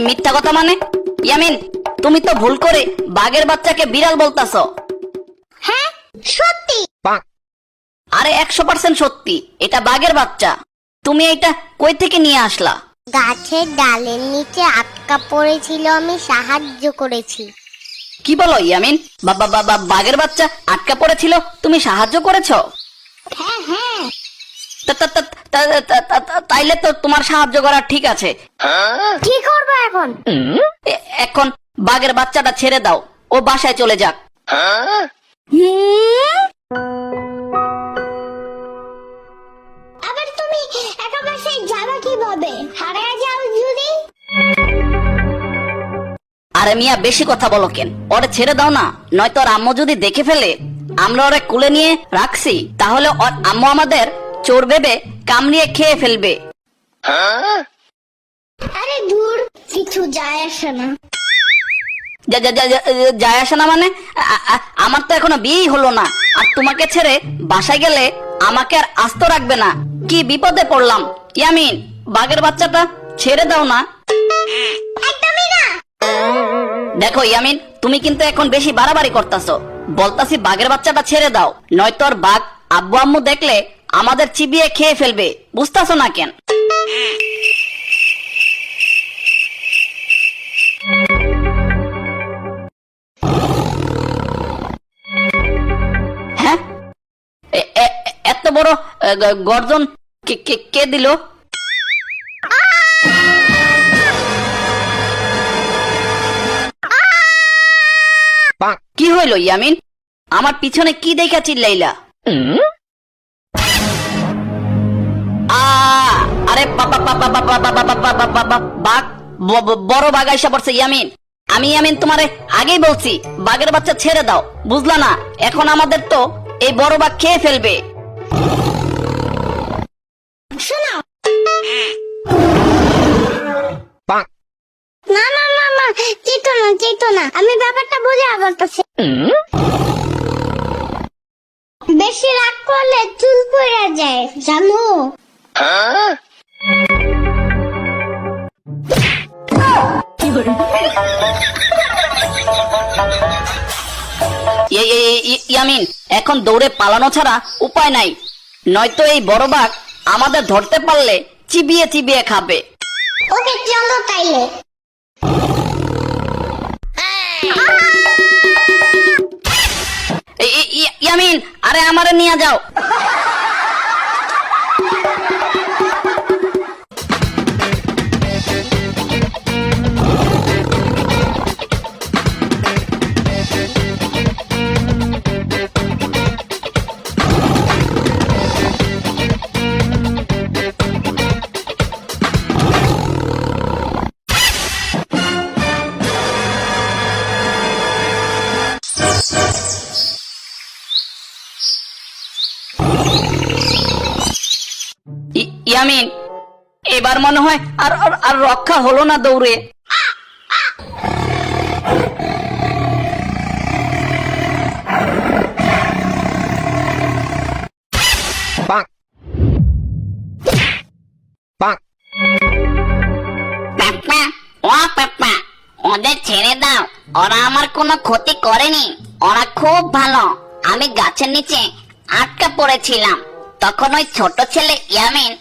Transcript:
মিথ্যা কথা মানে? ইয়ামিন, তুমি তো ভুল করে বাঘের বাচ্চাকে বিড়াল বলতাছো। হ্যাঁ সত্যি। আরে 100% সত্যি, এটা বাঘের বাচ্চা। তুমি এটা কই থেকে নিয়ে আসলা? গাছের ডালের নিচে আটকা পড়েছিল, আমি সাহায্য করেছি। কি বলো ইয়ামিন? বাঘের বাচ্চা আটকা পড়েছিল, তুমি সাহায্য করেছো? হ্যাঁ হ্যাঁ। তাইলে তো তোমার সাহায্য করা ঠিক আছে। কি করবো এখন? এখন বাঘের বাচ্চাটা ছেড়ে দাও, ও বাসায় চলে যাক। আবার তুমি একা বাসায় যাবা কিভাবে? হারিয়ে যাও যদি? আরে মিয়া, বেশি কথা বলো কেন? ওরে ছেড়ে দাও না, নয়তো ওর আম্মু যদি দেখে ফেলে। আমরা ওরে কুলে নিয়ে রাখছি, তাহলে ওর আম্মু আমাদের চোর ভেবে কামড়িয়ে খেয়ে ফেলবে। আরে দূর, কিছু যায় আসে না। যায় আসে না মানে? আমার তো এখনো বিয়েই হলো না, আর তোমাকে ছেড়ে বাসায় গেলে আমাকে আর আস্ত রাখবে না। কি বিপদে পড়লাম। ইয়ামিন, বাঘের বাচ্চাটা ছেড়ে দাও না। একদমই না। দেখো ইয়ামিন, তুমি কিন্তু এখন বেশি বাড়াবাড়ি করতেছো। বলতাছি বাঘের বাচ্চাটা ছেড়ে দাও, নয়তো আর বাঘ আব্বু আম্মু দেখলে আমাদের চিবিয়ে খেয়ে ফেলবে। বুঝতেছো না কেন? হ্যাঁ, এত বড় গর্জন কে দিল? কি হইল ইয়ামিন? আমার পিছনে কি দেখা চিল্লাইলা? আরে বাঘ, বড় বাঘ আইসা পড়ছে। ইয়ামিন, আমি ইয়ামিন তোমারে আগেই বলছি বাঘের বাচ্চা ছেড়ে দাও, বুঝলা না? এখন আমাদের তো এই বড় বাঘ খেয়ে ফেলবে। শোনো, না না না না, চেতো না, আমি ব্যাপারটা বুঝে বলতেছি। বেশি রাগ করলে চুল পড়ে যায়, জানো? ইয়ামিন, এখন দৌড়ে পালানো ছাড়া উপায় নাই, নয়তো এই বড় বাঘ আমাদের ধরতে পারলে চিবিয়ে চিবিয়ে খাবে। ওকে চলো তাইলে। ইয়ামিন, আরে আমারে নিয়ে যাও। ইয়ামিন, এবার মনে হয় আর আর রক্ষা হলো না দৌড়ে। ওদের ছেড়ে দাও, ওরা আমার কোনো ক্ষতি করেনি। ওরা খুব ভালো। আমি গাছের নিচে আটকা পড়েছিলাম, তখন ওই ছোট ছেলে ইয়ামিন